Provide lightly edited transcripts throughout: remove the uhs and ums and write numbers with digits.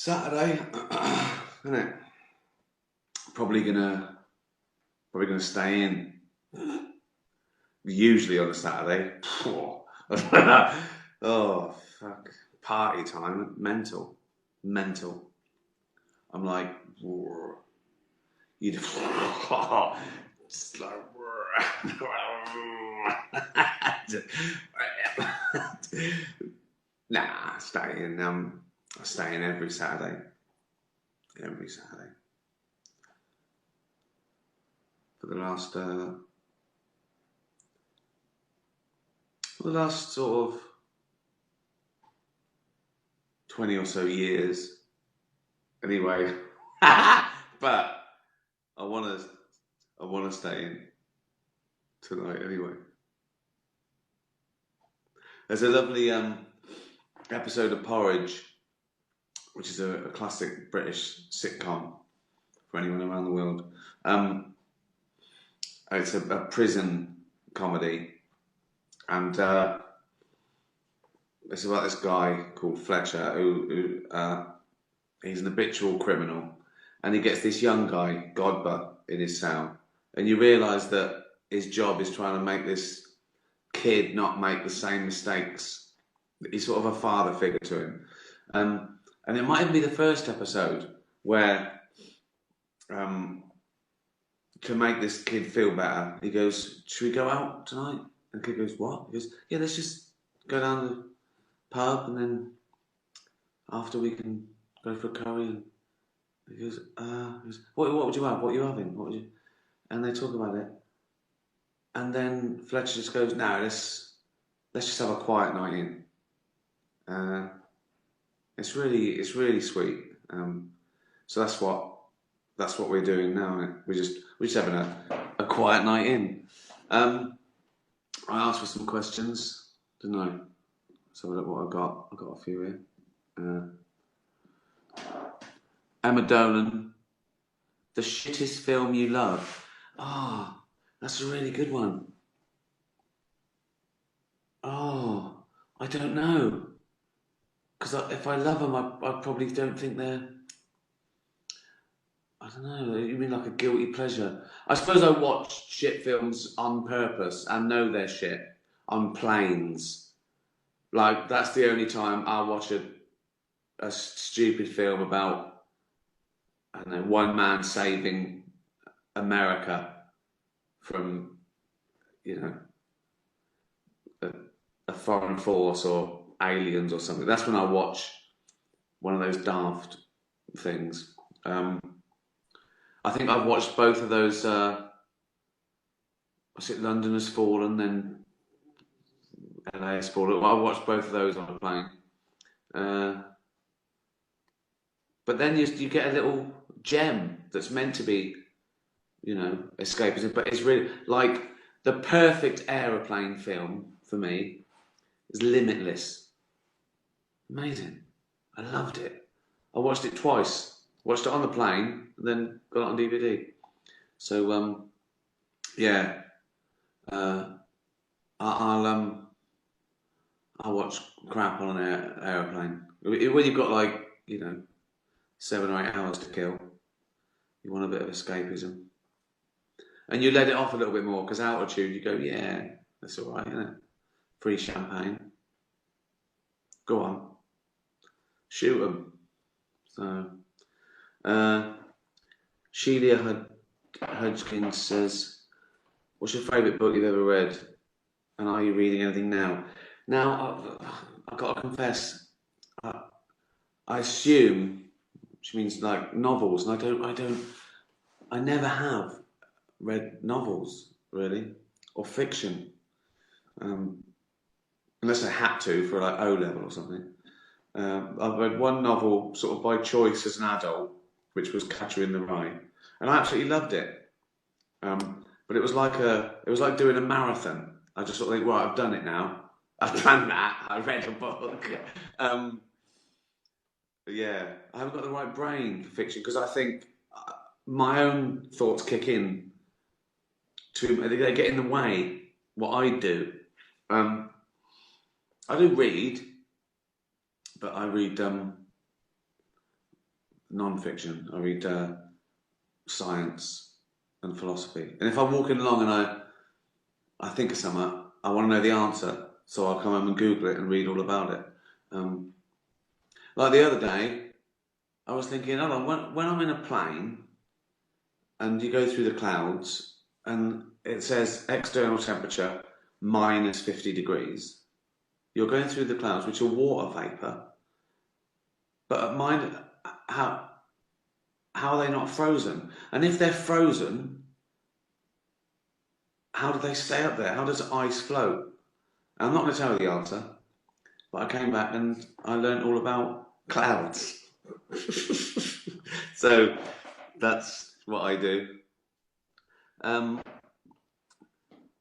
Saturday, isn't it? Probably gonna stay in. Usually on a Saturday. Oh fuck! Party time, mental, mental. I'm like, you just like, nah, stay in. I stay in every Saturday. Every Saturday for the last sort of 20 or so years. Anyway, but I want to stay in tonight anyway. There's a lovely episode of Porridge, which is a classic British sitcom for anyone around the world. It's a prison comedy, and it's about this guy called Fletcher who he's an habitual criminal, and he gets this young guy, Godber, in his cell, and you realise that his job is trying to make this kid not make the same mistakes. He's sort of a father figure to him, and it might even be the first episode where, to make this kid feel better, he goes, "Should we go out tonight?" And the kid goes, "What?" He goes, "Yeah, let's just go down to the pub, and then after we can go for a curry." And he goes, what would you have? What are you having? What would you? And they talk about it, and then Fletcher just goes, "No, let's just have a quiet night in." It's really sweet. So that's what we're doing now, isn't it? We're just having a quiet night in. I asked for some questions, didn't I? So look what I got. I got a few here. Emma Dolan, the shittest film you love. Oh, that's a really good one. Oh, I don't know. Because if I love them, I probably don't think they're... I don't know, you mean like a guilty pleasure? I suppose I watch shit films on purpose and know they're shit on planes. Like, that's the only time I watch a stupid film about, I don't know, one man saving America from, a foreign force or aliens or something. That's when I watch one of those daft things. I think I've watched both of those. Was it London Has Fallen, then LA Has Fallen? I watched both of those on a plane. But then you get a little gem that's meant to be, escapism, but it's really like the perfect aeroplane film for me is Limitless. Amazing. I loved it. I watched it twice. Watched it on the plane, and then got it on DVD. So, yeah, I'll watch crap on an aeroplane. When you've got 7 or 8 hours to kill, you want a bit of escapism, and you let it off a little bit more because altitude. You go, yeah, that's all right, isn't it? Free champagne. Go on, shoot them. So. Sheila Hudgkins says, "What's your favourite book you've ever read? And are you reading anything now?" Now, I've got to confess, I assume she means like novels, and I never have read novels really, or fiction, unless I had to for like O level or something. I've read one novel sort of by choice as an adult, which was Catcher in the Rye, and I absolutely loved it. But it was like doing a marathon. I just sort of think, right, I've done it now. I've done that. I read a book. Yeah, I haven't got the right brain for fiction because I think my own thoughts kick in. They get in the way what I do. I do read, but I read non-fiction. I read science and philosophy. And if I'm walking along and I think of something, I want to know the answer, so I'll come home and Google it and read all about it. Like the other day, I was thinking, hold on, when I'm in a plane and you go through the clouds and it says external temperature minus 50 degrees, you're going through the clouds, which are water vapour, but at mine, how are they not frozen? And if they're frozen, how do they stay up there? How does ice float? I'm not going to tell you the answer, but I came back and I learned all about clouds. So that's what I do.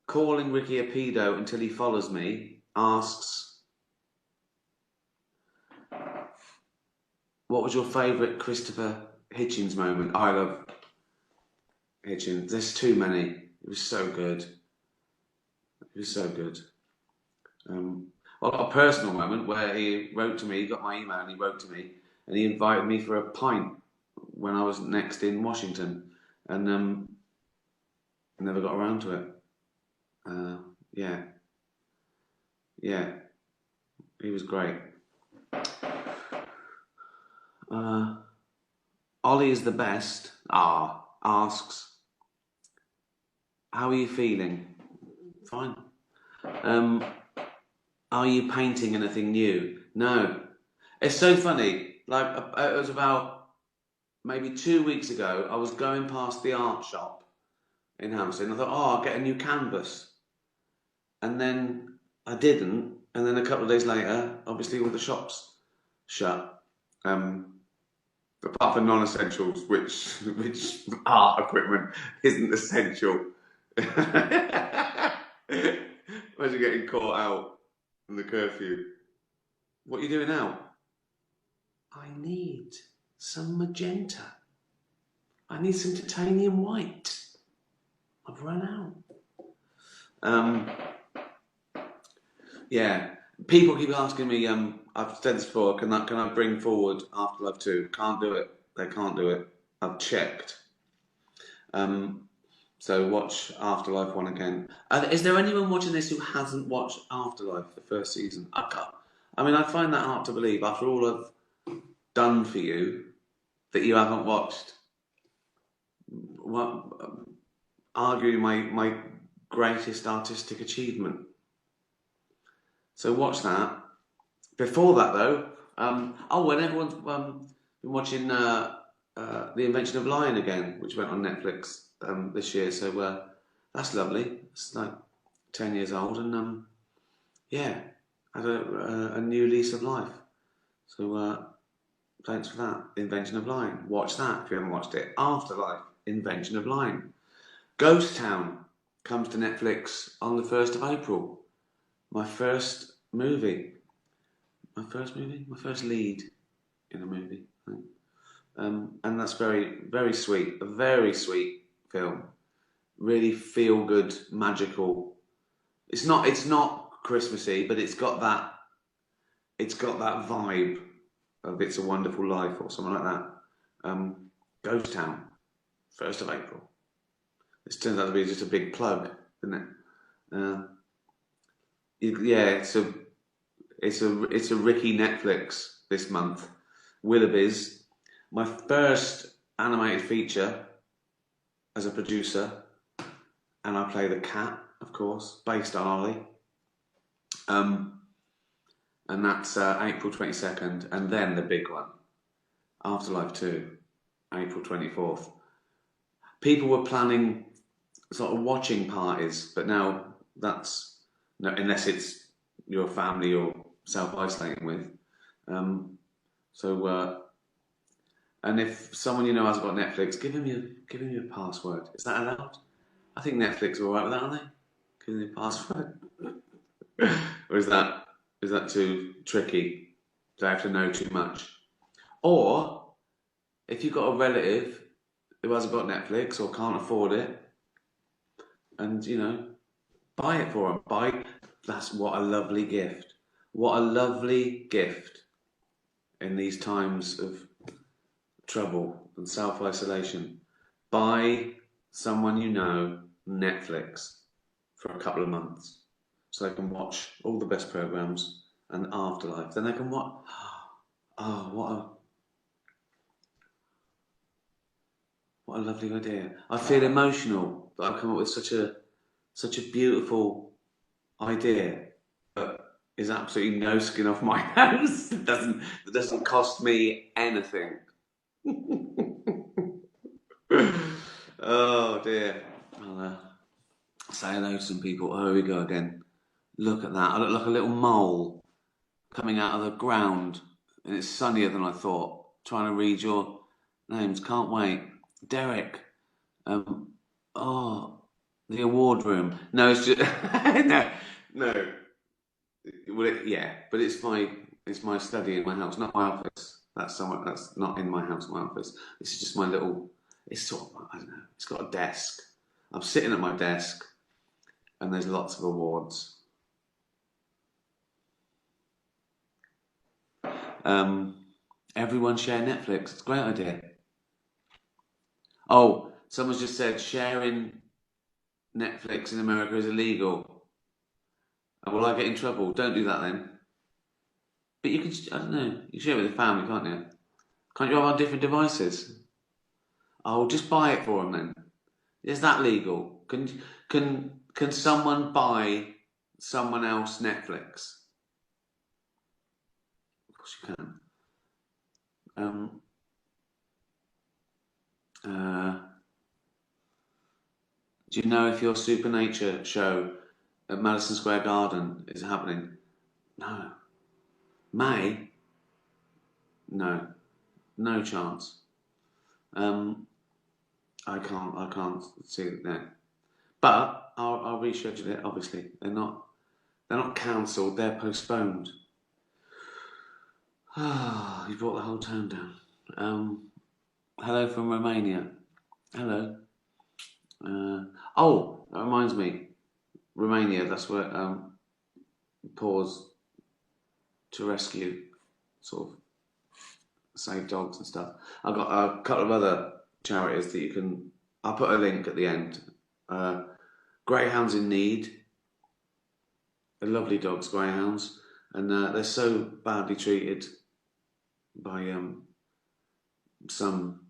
Calling Ricky a pedo until he follows me asks, what was your favourite Christopher Hitchens moment? I love Hitchens. There's too many. It was so good. It was so good. Well, a personal moment where he wrote to me, he got my email and he wrote to me and he invited me for a pint when I was next in Washington, and never got around to it. Yeah, he was great. Ollie is the best. Asks, how are you feeling? Fine. Are you painting anything new? No. It's so funny. Like, it was about maybe 2 weeks ago, I was going past the art shop in Hampstead and I thought, I'll get a new canvas. And then I didn't. And then a couple of days later, obviously all the shops shut. Apart from non-essentials, which art equipment isn't essential. Imagine getting caught out in the curfew. What are you doing now? I need some magenta. I need some titanium white. I've run out. Yeah. People keep asking me, I've said this before, can I bring forward Afterlife 2? Can't do it. They can't do it. I've checked. So watch Afterlife 1 again. Is there anyone watching this who hasn't watched Afterlife, the first season? I can't. I mean, I find that hard to believe after all I've done for you that you haven't watched. What? Argue my greatest artistic achievement. So watch that. Before that, though, when everyone's been watching The Invention of Lying again, which went on Netflix this year, so that's lovely. It's like 10 years old, and yeah, had a new lease of life. So thanks for that. The Invention of Lying. Watch that if you haven't watched it. Afterlife. Invention of Lying. Ghost Town comes to Netflix on the 1st of April. My first movie. My first lead in a movie. I think. And that's very, very sweet. A very sweet film. Really feel good, magical. It's not Christmassy, but it's got that vibe of It's a Wonderful Life or something like that. Ghost Town, 1st of April. This turns out to be just a big plug, isn't it? Yeah, it's a Ricky Netflix this month. Willoughby's, my first animated feature as a producer, and I play the cat, of course, based on Ollie. And that's April 22nd, and then the big one, Afterlife 2, April 24th. People were planning sort of watching parties, but now that's no, unless it's your family you're self-isolating with. And if someone you know hasn't got Netflix, give him your password. Is that allowed? I think Netflix are all right with that, aren't they? Give them your password. Or is that too tricky? Do I have to know too much? Or if you've got a relative who hasn't got Netflix or can't afford it, and buy it for them. That's what a lovely gift. What a lovely gift in these times of trouble and self-isolation, buy someone you know Netflix for a couple of months so they can watch all the best programs and Afterlife. Then they can watch. Oh, what a lovely idea! I feel emotional that I've come up with such a beautiful idea, but is absolutely no skin off my nose. It doesn't cost me anything. Oh dear. I'll say hello to some people. Oh, here we go again. Look at that. I look like a little mole coming out of the ground, and it's sunnier than I thought. Trying to read your names. Can't wait. Derek. Um, oh, the award room. No, it's just no, no. Well, yeah, but it's my study in my house, not my office. That's not in my house, my office. This is just my little. It's sort of, I don't know. It's got a desk. I'm sitting at my desk, and there's lots of awards. Everyone share Netflix. It's a great idea. Oh, someone's just said sharing Netflix in America is illegal. Will I get in trouble? Don't do that then. But you can, I don't know, you share it with the family, can't you? Can't you have on different devices? Oh, just buy it for them then. Is that legal? Can someone buy someone else Netflix? Of course you can. Do you know if your Supernature show at Madison Square Garden is happening? No. May? No. No chance. I can't see it there. But I'll reschedule it. Obviously, they're not cancelled. They're postponed. Ah, you brought the whole town down. Hello from Romania. Hello. Oh, that reminds me. Romania. That's where Paws to Rescue sort of save dogs and stuff. I've got a couple of other charities that you can. I'll put a link at the end. Greyhounds in Need. They're lovely dogs, greyhounds, and they're so badly treated by some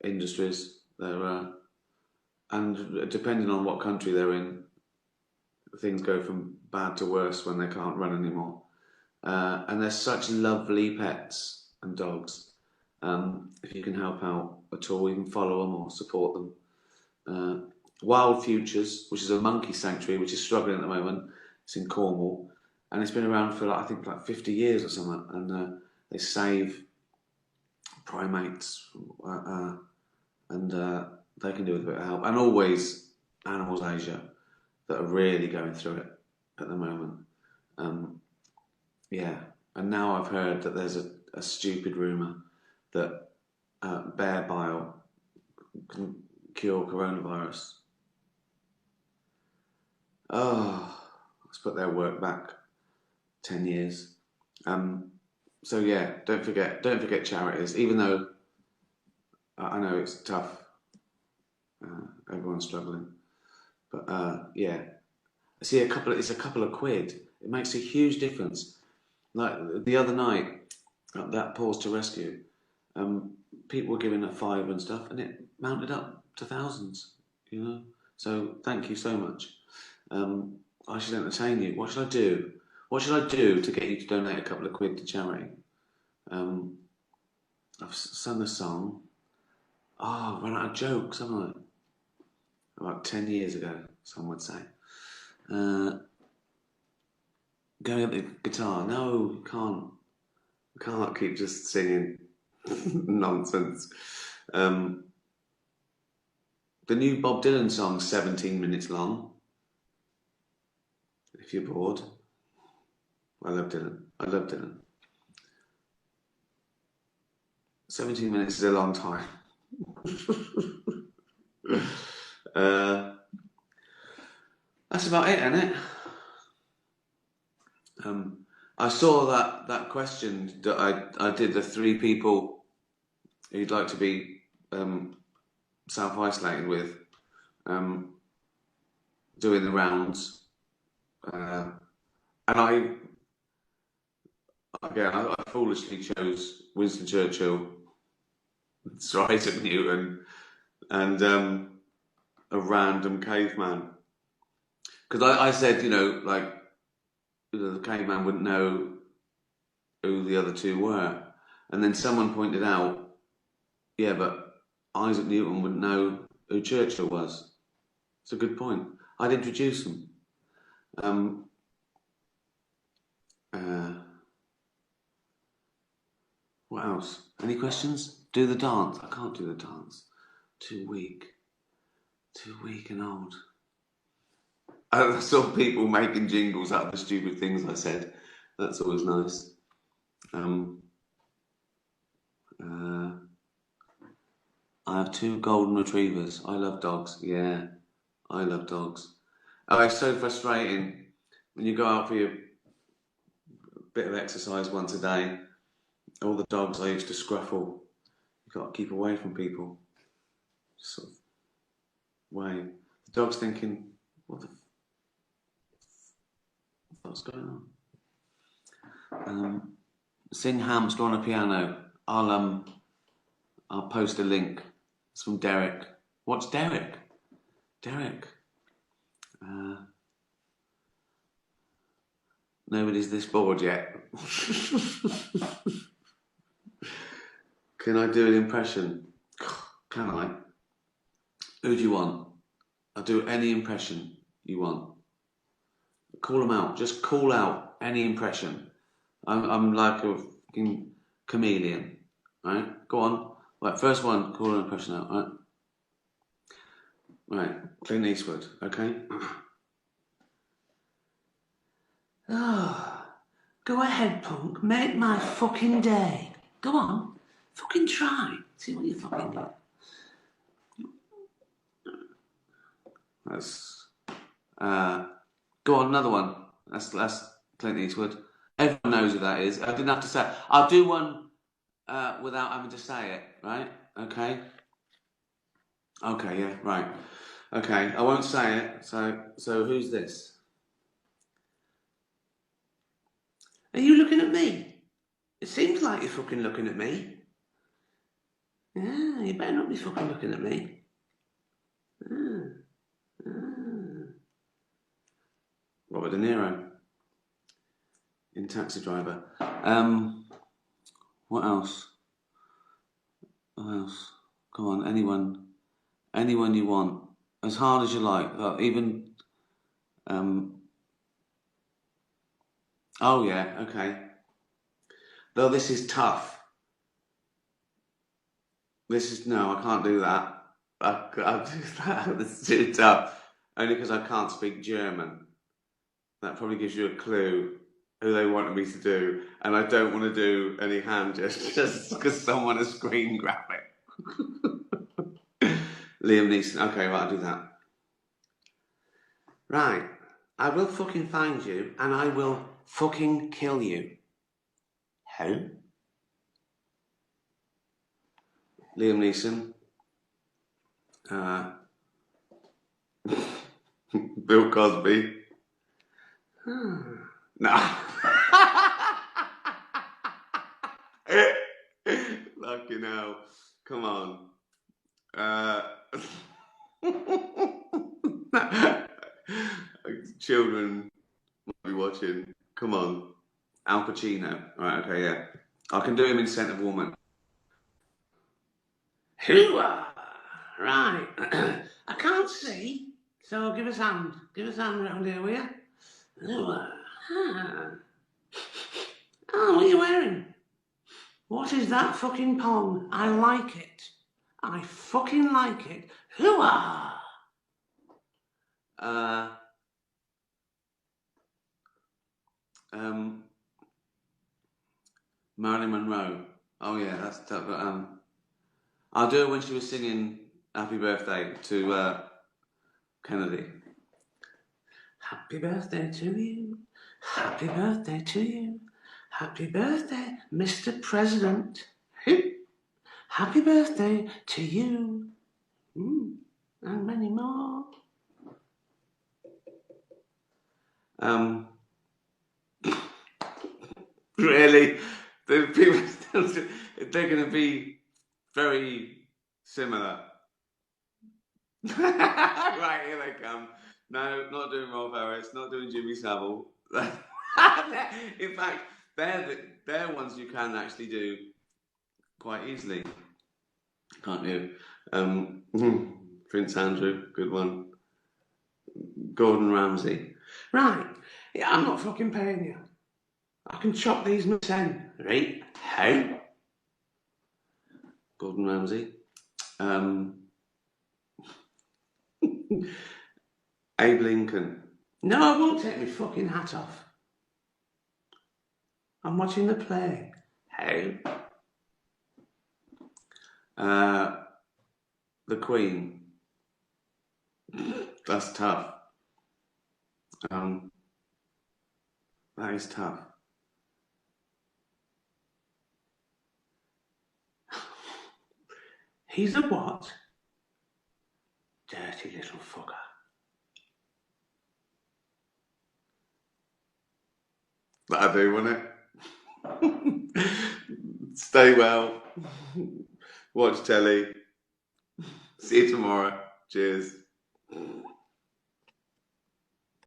industries. And depending on what country they're in, things go from bad to worse when they can't run anymore. And they're such lovely pets and dogs. If you can help out at all, you can follow them or support them. Wild Futures, which is a monkey sanctuary, which is struggling at the moment. It's in Cornwall, and it's been around for I think 50 years or something. And they save primates, and they can do with a bit of help. And always Animals Asia that are really going through it at the moment. Yeah, and now I've heard that there's a stupid rumour that bear bile can cure coronavirus. Oh, let's put their work back 10 years. So yeah, don't forget charities. Even though I know it's tough, everyone's struggling, but yeah, I see it's a couple of quid. It makes a huge difference. Like the other night, at that Pause to Rescue, people were giving a £5 and stuff, and it mounted up to thousands. So thank you so much. I should entertain you. What should I do? What should I do to get you to donate a couple of quid to charity? I've sung a song. Oh, I've run out of jokes, haven't I? About 10 years ago, some would say. Going up the guitar. No, you can't. You can't keep just singing nonsense. The new Bob Dylan song's 17 minutes long. If you're bored. I love Dylan. 17 minutes is a long time. That's about it, isn't it? I saw that question that I did the 3 people he'd like to be self-isolated with, doing the rounds. And I foolishly chose Winston Churchill, Sir Isaac Newton, and a random caveman. Because I said, like, the caveman wouldn't know who the other two were. And then someone pointed out, yeah, but Isaac Newton wouldn't know who Churchill was. It's a good point. I'd introduce them. What else? Any questions? Do the dance. I can't do the dance. Too weak. Too weak and old. I saw people making jingles out of the stupid things I said. That's always nice. I have 2 golden retrievers. I love dogs. Yeah, I love dogs. Oh, it's so frustrating when you go out for your bit of exercise once a day. All the dogs I used to scruffle. You've got to keep away from people. Sort of way. The dog's thinking, what the fuck's going on? Sing Hamster on a Piano. I'll post a link. It's from Derek. What's Derek? Derek. Nobody's this bored yet. Can I do an impression? Can I? Who do you want? I'll do any impression you want. Call them out. Just call out any impression. I'm like a fucking chameleon. Right? Go on. Right, first one, call an impression out. Right? Right, Clint Eastwood. Okay? Oh, go ahead, punk. Make my fucking day. Go on. Fucking try. See what you fucking do. That's... go on, another one. That's Clint Eastwood. Everyone knows who that is. I didn't have to say it. I'll do one without having to say it, right? Okay? Okay, yeah, right. Okay, I won't say it. So who's this? Are you looking at me? It seems like you're fucking looking at me. Yeah, you better not be fucking looking at me. Robert De Niro in Taxi Driver. What else? What else? Come on, anyone you want, as hard as you like. Even. Oh yeah, okay. Though this is tough. No, I can't do that. I'll do that. This is too tough. Only because I can't speak German. That probably gives you a clue who they wanted me to do. And I don't want to do any hand gestures because someone has screen grab it. Liam Neeson. Okay, right, I'll do that. Right. I will fucking find you and I will fucking kill you. Who? Liam Neeson. Bill Cosby. No. Fucking hell. Come on. Children might be watching. Come on. Al Pacino. Right, okay, yeah. I can do him in Scent of Woman. Hoo-ah! Right. I can't see, so give us a hand. Give us a hand round here, will you? Hoo-ah. Oh, what are you wearing? What is that fucking pong? I like it. I fucking like it. Hoo-ah! Marilyn Monroe. Oh yeah, that's tough. But I'll do it when she was singing "Happy Birthday" to Kennedy. Happy birthday to you. Happy birthday to you. Happy birthday, Mr. President. Happy birthday to you. And many more. Um, really, the people they're going to be very similar. Right, here they come. No, not doing Rolf Harris, not doing Jimmy Savile. In fact, they're ones you can actually do quite easily, can't you? Prince Andrew, good one. Gordon Ramsay. Right, yeah, I'm not fucking paying you. I can chop these nuts in, right? How? Gordon Ramsay. Abe Lincoln. No, I won't take my fucking hat off. I'm watching the play. How? The Queen. That's tough. That is tough. He's a what? Dirty little fucker. That'll do, won't it? Stay well. Watch telly. See you tomorrow. Cheers.